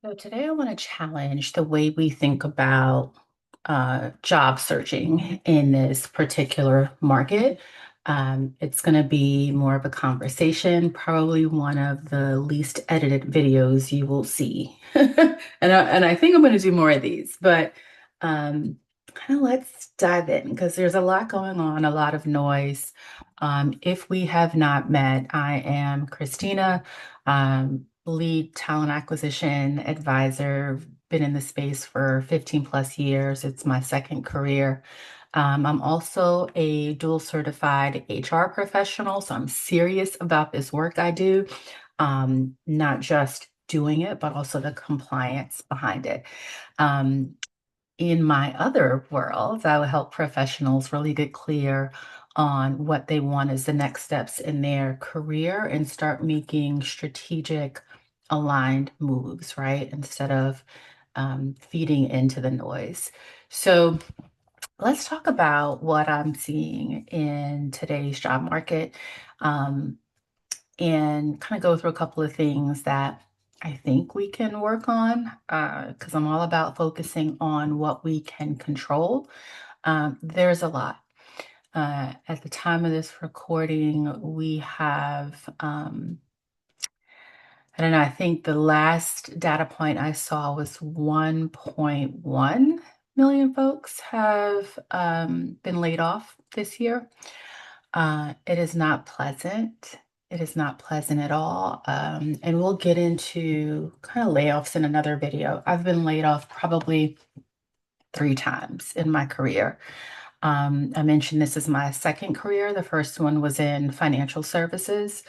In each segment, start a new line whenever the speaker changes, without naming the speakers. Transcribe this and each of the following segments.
So today I want to challenge the way we think about job searching in this particular market. It's going to be more of a conversation, probably one of the least edited videos you will see. And I think I'm going to do more of these, but kind of let's dive in because there's a lot going on, a lot of noise. If we have not met, I am Christina, lead talent acquisition advisor, been in the space for 15 plus years. It's my second career. I'm also a dual certified HR professional, so I'm serious about this work I do, not just doing it, but also the compliance behind it. Um, in my other world, I will help professionals really get clear on what they want as the next steps in their career and start making strategic, aligned moves, right? Instead of feeding into the noise. So let's talk about what I'm seeing in today's job market. Um, and kind of go through a couple of things that I think we can work on because I'm all about focusing on what we can control. There's a lot. At the time of this recording, we have, I don't know, I think the last data point I saw was 1.1 million folks have been laid off this year. It is not pleasant. It is not pleasant at all. And we'll get into kind of layoffs in another video. I've been laid off probably 3 times in my career. I mentioned this is my second career. The first one was in financial services,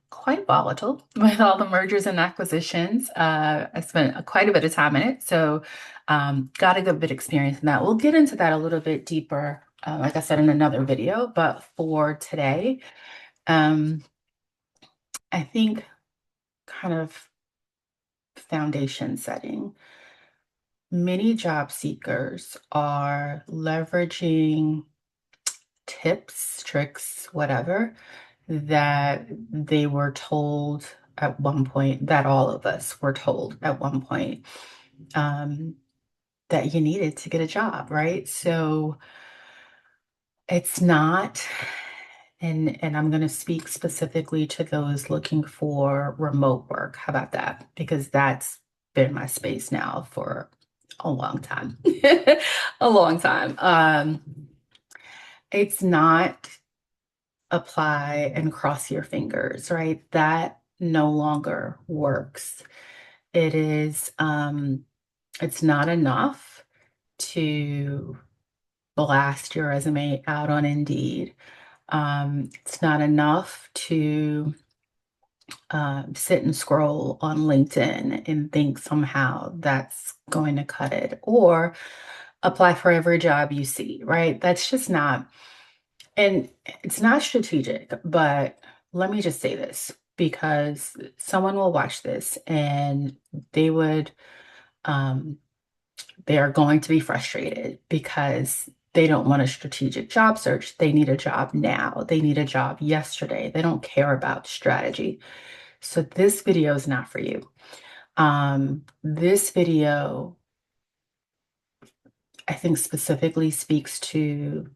quite volatile with all the mergers and acquisitions. I spent quite a bit of time in it, so got a good bit of experience in that. We'll get into that a little bit deeper, like I said, in another video. But for today, um, I think kind of foundation setting. Many job seekers are leveraging tips, tricks, whatever, that they were told at one point, that all of us were told at one point, um, that you needed to get a job, right? So it's not, and I'm going to speak specifically to those looking for remote work. How about that? Because that's been my space now for a long time. A long time. It's not apply and cross your fingers, right? That no longer works. It is, it's not enough to blast your resume out on Indeed. It's not enough to sit and scroll on LinkedIn and think somehow that's going to cut it, or apply for every job you see, right? That's just not, and it's not strategic, but let me just say this because someone will watch this and they would, um, they are going to be frustrated because they don't want a strategic job search. They need a job now. They need a job yesterday. They don't care about strategy. So this video is not for you. This video, I think, specifically speaks to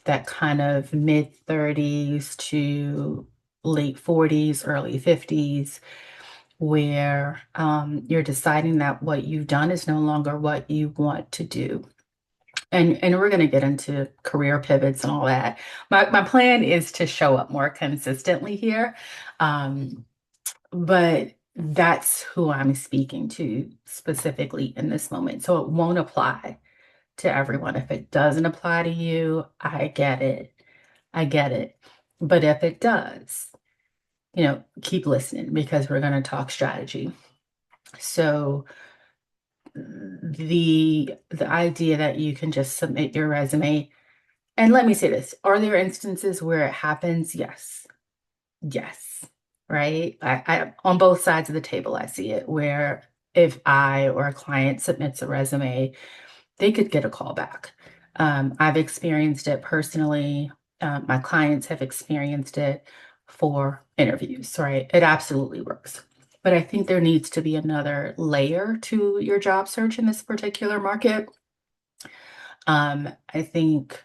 that kind of mid 30s to late 40s, early 50s, where you're deciding that what you've done is no longer what you want to do. And we're going to get into career pivots and all that. My plan is to show up more consistently here. Um, but that's who I'm speaking to specifically in this moment. So it won't apply to everyone. If it doesn't apply to you, I get it. I get it. But if it does, keep listening because we're going to talk strategy. So the idea that you can just submit your resume, and let me say this, are there instances where it happens? Yes. Yes. Right? I on both sides of the table, I see it where if I or a client submits a resume, they could get a call back. I've experienced it personally. My clients have experienced it for interviews, right? It absolutely works. but I think there needs to be another layer to your job search in this particular market. I think,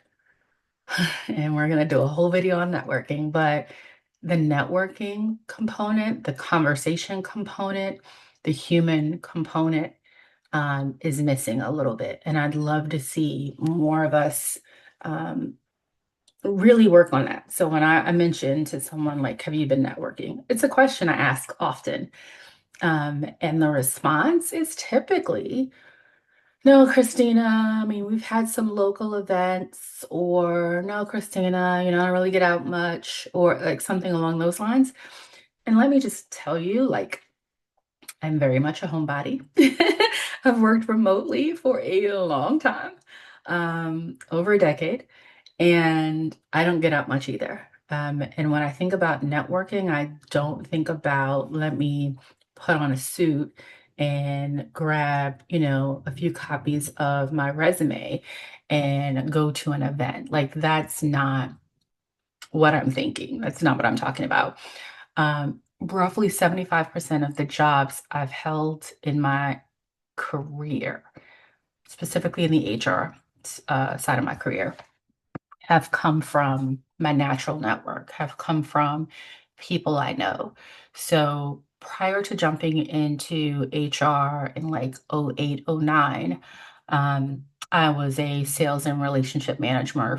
and we're going to do a whole video on networking, but the networking component, the conversation component, the human component is missing a little bit. And I'd love to see more of us um, really work on that. So when I mentioned to someone, like, have you been networking? It's a question I ask often. And the response is typically, no, Christina, I mean, we've had some local events, or no, Christina, I don't really get out much, or like something along those lines. And let me just tell you, like, I'm very much a homebody. I've worked remotely for a long time, over a decade, and I don't get out much either. And when I think about networking, I don't think about let me put on a suit and grab, a few copies of my resume and go to an event. Like, that's not what I'm thinking. That's not what I'm talking about. Roughly 75% of the jobs I've held in my career, specifically in the HR side of my career, have come from my natural network, have come from people I know. So prior to jumping into HR in like '08, '09, I was a sales and relationship manager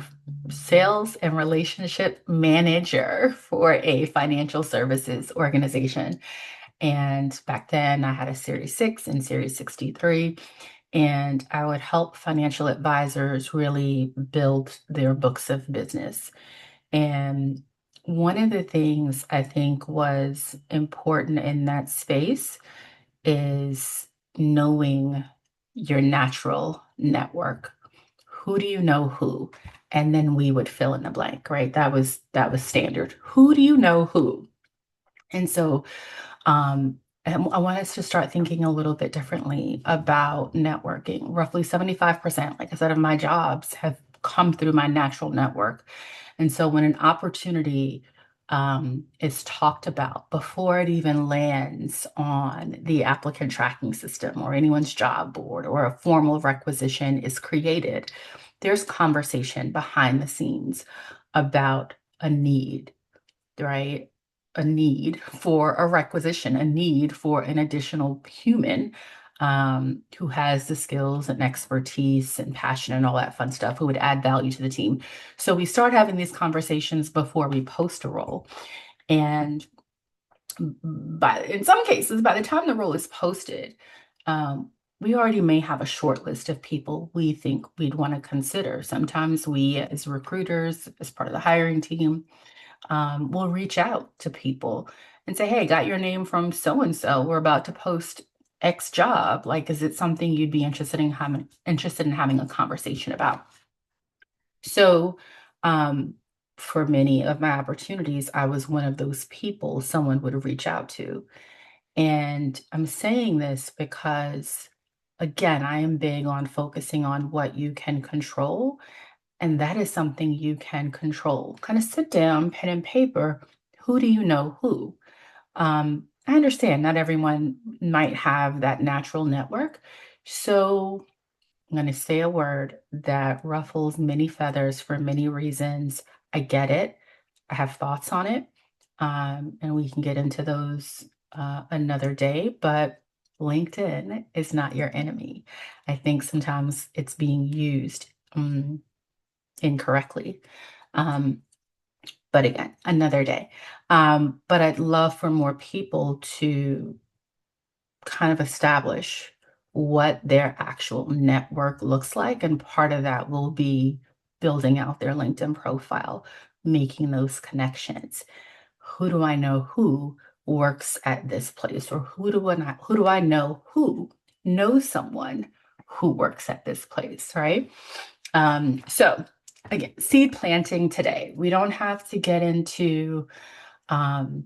for a financial services organization. And back then I had a Series 6 and Series 63, and I would help financial advisors really build their books of business. And one of the things I think was important in that space is knowing your natural network. Who do you know who? And then we would fill in the blank, right? That was standard. Who do you know who? And so and I want us to start thinking a little bit differently about networking. Roughly 75%, like I said, of my jobs have come through my natural network. And so when an opportunity is talked about before it even lands on the applicant tracking system or anyone's job board, or a formal requisition is created, there's conversation behind the scenes about a need, right? A need for a requisition, a need for an additional human who has the skills and expertise and passion and all that fun stuff, who would add value to the team. So we start having these conversations before we post a role. And in some cases, by the time the role is posted, we already may have a short list of people we think we'd want to consider. Sometimes we, as recruiters, as part of the hiring team, will reach out to people and say, hey, got your name from so and so. We're about to post X job. Like, is it something you'd be interested in having a conversation about? So, um, for many of my opportunities, I was one of those people someone would reach out to. And I'm saying this because, again, I am big on focusing on what you can control, and that is something you can control. Kind of sit down, pen and paper. Who do you know who? I understand not everyone might have that natural network. So I'm going to say a word that ruffles many feathers for many reasons. I get it. I have thoughts on it. And we can get into those another day. But LinkedIn is not your enemy. I think sometimes it's being used incorrectly. Um, but again, another day. But I'd love for more people to kind of establish what their actual network looks like. And part of that will be building out their LinkedIn profile, making those connections. Who do I know who works at this place? Or who do I know who knows someone who works at this place, right? So again, seed planting today. We don't have to get into um,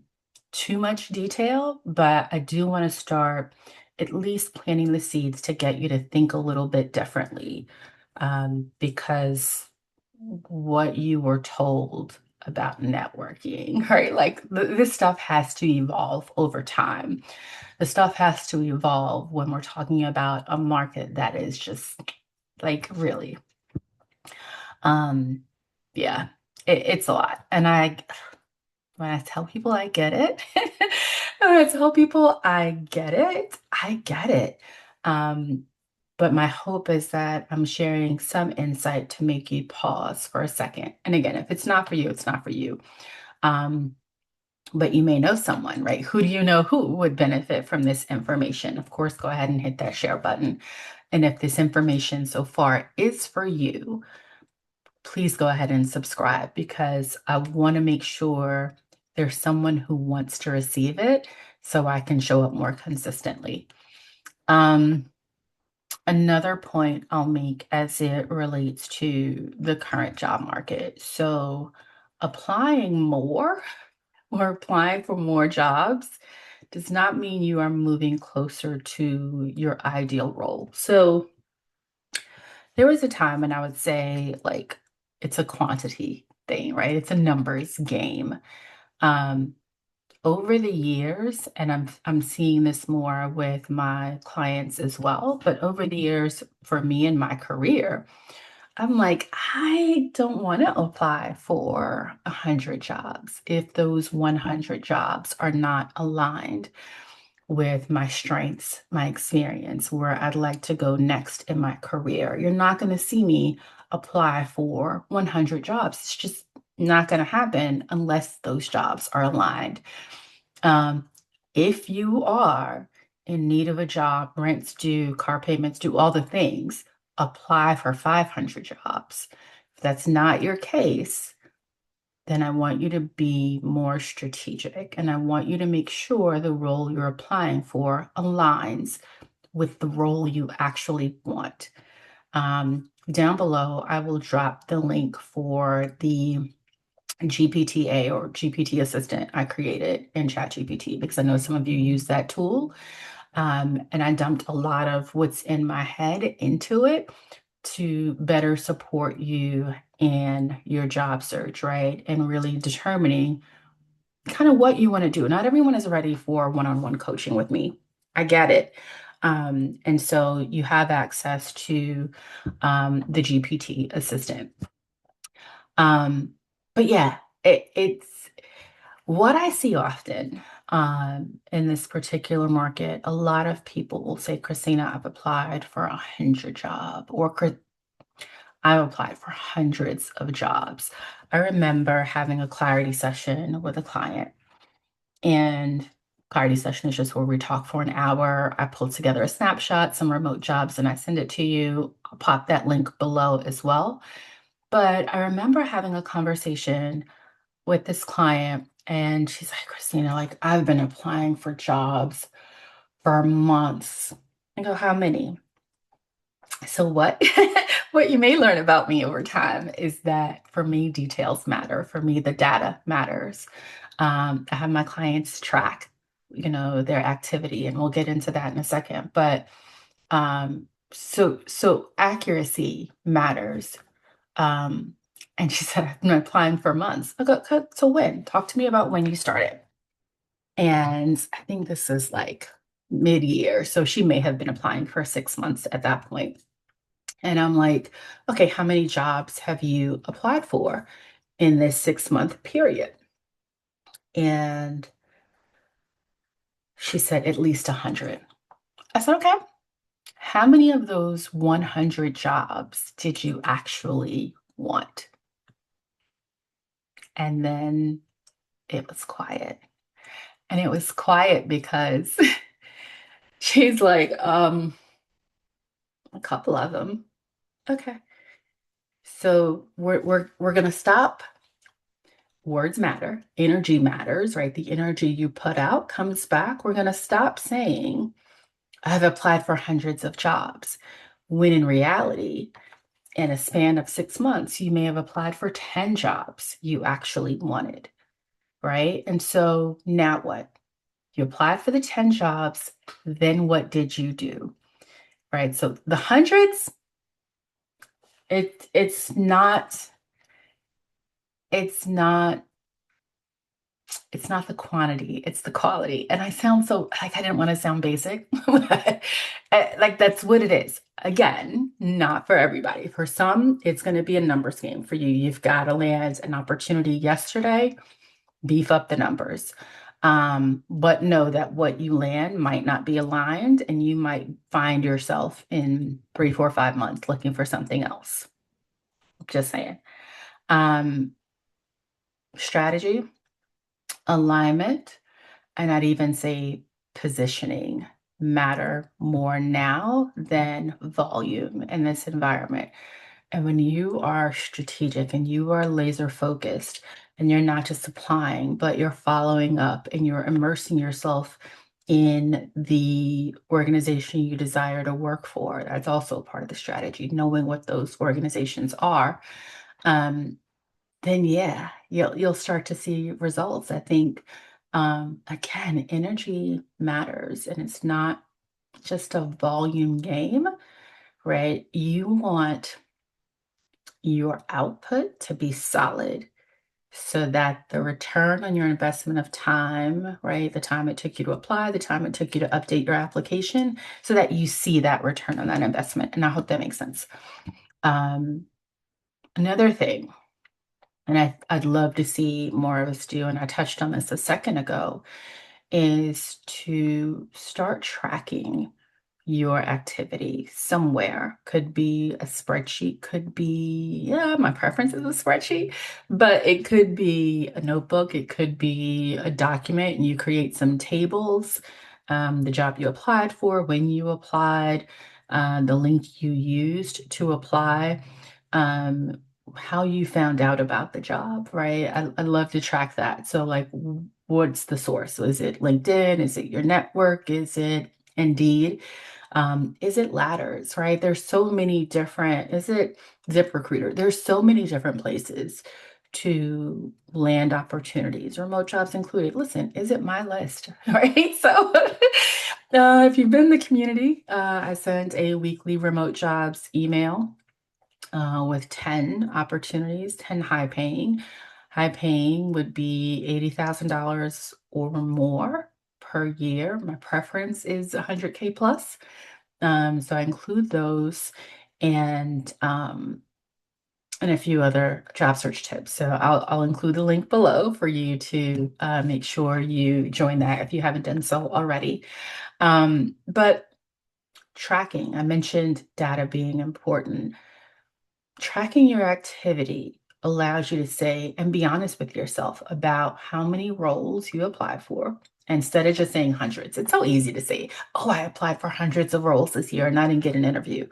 too much detail, but I do want to start at least planting the seeds to get you to think a little bit differently, because what you were told about networking, right? Like this stuff has to evolve over time. The stuff has to evolve when we're talking about a market that is just like really, um, yeah, it's a lot. And when I tell people I get it, when I tell people I get it, I get it. Um, but my hope is that I'm sharing some insight to make you pause for a second. And again, if it's not for you, it's not for you. Um, but you may know someone, right? Who do you know who would benefit from this information? Of course, go ahead and hit that share button. And if this information so far is for you, please go ahead and subscribe because I want to make sure there's someone who wants to receive it so I can show up more consistently. Um, Another point I'll make as it relates to the current job market. So, applying more or applying for more jobs does not mean you are moving closer to your ideal role. So, there was a time when I would say, like, it's a quantity thing, right? It's a numbers game. Um, Over the years, and I'm seeing this more with my clients as well, but over the years for me in my career, I'm like, I don't want to apply for 100 jobs if those 100 jobs are not aligned with my strengths, my experience, where I'd like to go next in my career. You're not going to see me apply for 100 jobs. It's just not going to happen unless those jobs are aligned. Um, if you are in need of a job, rent's due, car payments due, all the things, apply for 500 jobs. If that's not your case, then I want you to be more strategic and I want you to make sure the role you're applying for aligns with the role you actually want. Down below, I will drop the link for the GPTA or GPT assistant I created in ChatGPT because I know some of you use that tool. And I dumped a lot of what's in my head into it to better support you in your job search, right? And really determining kind of what you want to do. Not everyone is ready for one-on-one coaching with me. I get it. And so you have access to the GPT assistant. Um, but yeah, it's what I see often in this particular market. A lot of people will say, Christina, I've applied for 100 jobs, or I've applied for hundreds of jobs. I remember having a clarity session with a client, and clarity session is just where we talk for an hour. I pull together a snapshot, some remote jobs, and I send it to you. I'll pop that link below as well. But I remember having a conversation with this client, and she's like, Christina, like I've been applying for jobs for months. I go, how many? So what what you may learn about me over time is that for me, details matter. For me, the data matters. I have my clients track, their activity, and we'll get into that in a second. But so accuracy matters. Um, and she said, I've been applying for months. I go, "Okay, so when? Talk to me about when you started." And I think this is like mid-year. So she may have been applying for 6 months at that point. And I'm like, okay, how many jobs have you applied for in this 6 month period? And she said, at least 100. I said, okay, how many of those 100 jobs did you actually want? And then it was quiet. And it was quiet because she's like, a couple of them. Okay. So we're gonna stop. Words matter, energy matters, right? The energy you put out comes back. We're gonna stop saying, I've applied for hundreds of jobs, when in reality, in a span of 6 months, you may have applied for 10 jobs you actually wanted, right? And so now what? You applied for the 10 jobs, then what did you do? Right? So the hundreds, it's not it's not it's not the quantity, it's the quality. And I sound so like I didn't want to sound basic. but, like that's what it is. Again, not for everybody. For some, it's going to be a numbers game for you. You've got to land an opportunity yesterday, beef up the numbers. But know that what you land might not be aligned, and you might find yourself in 3, 4, 5 months looking for something else. Just saying. Um, Strategy, alignment, and I'd even say positioning matter more now than volume in this environment. And when you are strategic and you are laser focused and you're not just applying, but you're following up and you're immersing yourself in the organization you desire to work for, that's also part of the strategy, knowing what those organizations are. Um, then yeah, you'll start to see results. I think again, energy matters and it's not just a volume game, right? You want your output to be solid so that the return on your investment of time, right? The time it took you to apply, the time it took you to update your application, so that you see that return on that investment. And I hope that makes sense. Um, Another thing, and I'd love to see more of us do, and I touched on this a second ago, is to start tracking your activity somewhere. Could be a spreadsheet, could be, yeah, my preference is a spreadsheet, but it could be a notebook, it could be a document, and you create some tables, the job you applied for, when you applied, the link you used to apply, um, how you found out about the job, right? I love to track that. So, like, what's the source? Is it LinkedIn? Is it your network? Is it Indeed? Is it ladders, right? There's so many different, is it ZipRecruiter? There's so many different places to land opportunities, remote jobs included. Listen, is it my list, right? So if you've been in the community, I sent a weekly remote jobs email with 10 opportunities, 10 high paying. High paying would be $80,000 or more per year. My preference is 100K plus. So I include those and and a few other job search tips. So I'll include the link below for you to make sure you join that if you haven't done so already. But tracking, I mentioned data being important. Tracking your activity allows you to say and be honest with yourself about how many roles you apply for instead of just saying hundreds. It's so easy to say, oh, I applied for hundreds of roles this year and I didn't get an interview.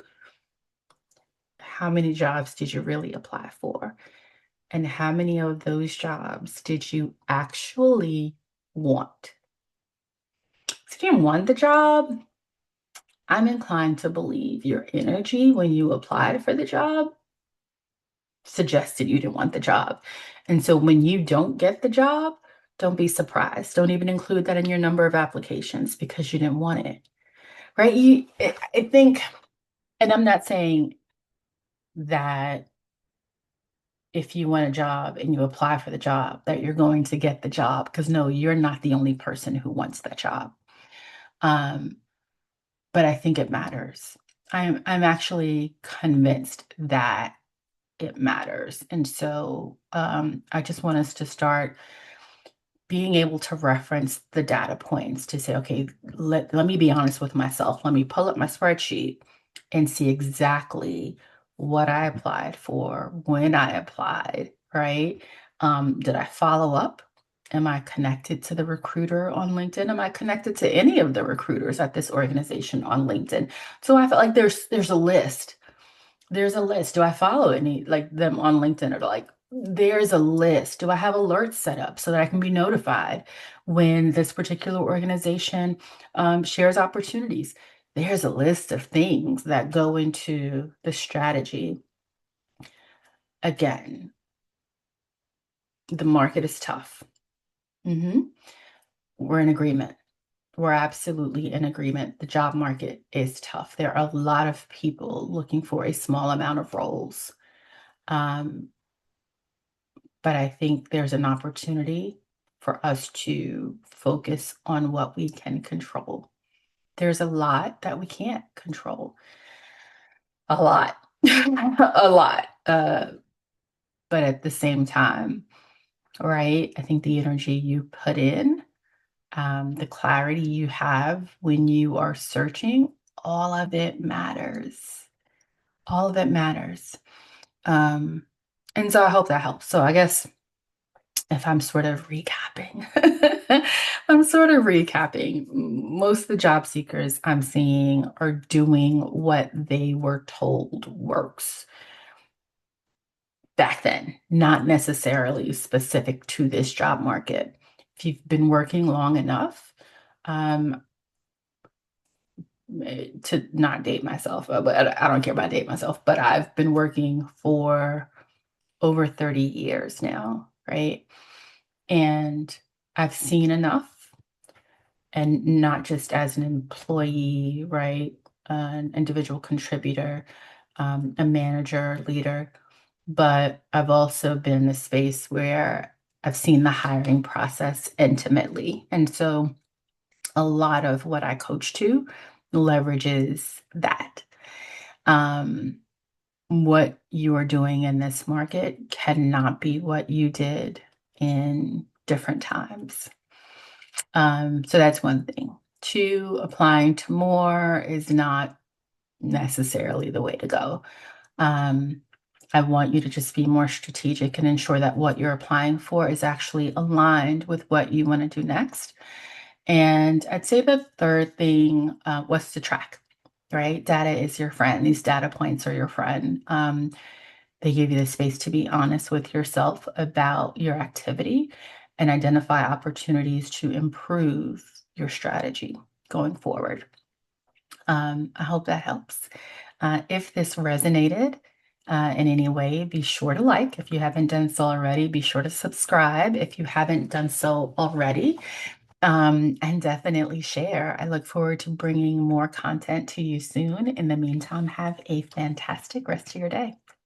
How many jobs did you really apply for? And how many of those jobs did you actually want? If you want the job, I'm inclined to believe your energy when you applied for the job suggested you didn't want the job. And so when you don't get the job, don't be surprised. Don't even include that in your number of applications because you didn't want it, right? I think, and I'm not saying that if you want a job and you apply for the job, that you're going to get the job. Because no, you're not the only person who wants that job. Um, but I think it matters. I'm actually convinced that it matters. And so I just want us to start being able to reference the data points to say, okay, let me be honest with myself. Let me pull up my spreadsheet and see exactly what I applied for, when I applied, right? Did I follow up? Am I connected to the recruiter on LinkedIn? Am I connected to any of the recruiters at this organization on LinkedIn? So I felt like there's a list. There's a list. Do I follow any like them on LinkedIn or like there's a list? Do I have alerts set up so that I can be notified when this particular organization shares opportunities? There's a list of things that go into the strategy. Again, the market is tough. Mhm. We're in agreement. We're absolutely in agreement. The job market is tough. There are a lot of people looking for a small amount of roles. Um, but I think there's an opportunity for us to focus on what we can control. There's a lot that we can't control. A lot. A lot. But at the same time, right? I think the energy you put in, the clarity you have when you are searching, all of it matters. All of it matters. Um, and so I hope that helps. So I guess if I'm sort of recapping, most of the job seekers I'm seeing are doing what they were told works back then, not necessarily specific to this job market. If you've been working long enough, um, to not date myself, but I don't care about date myself, but I've been working for over 30 years now, right? And I've seen enough, and not just as an employee, right? An individual contributor, a manager, leader, but I've also been in the space where I've seen the hiring process intimately. And so a lot of what I coach to leverages that. Um, what you are doing in this market cannot be what you did in different times. So that's one thing. Two, applying to more is not necessarily the way to go. Um, I want you to just be more strategic and ensure that what you're applying for is actually aligned with what you want to do next. And I'd say the third thing was to track, right? Data is your friend. These data points are your friend. They give you the space to be honest with yourself about your activity and identify opportunities to improve your strategy going forward. I hope that helps. If this resonated in any way, be sure to like. If you haven't done so already, be sure to subscribe if you haven't done so already. And definitely share. I look forward to bringing more content to you soon. In the meantime, have a fantastic rest of your day.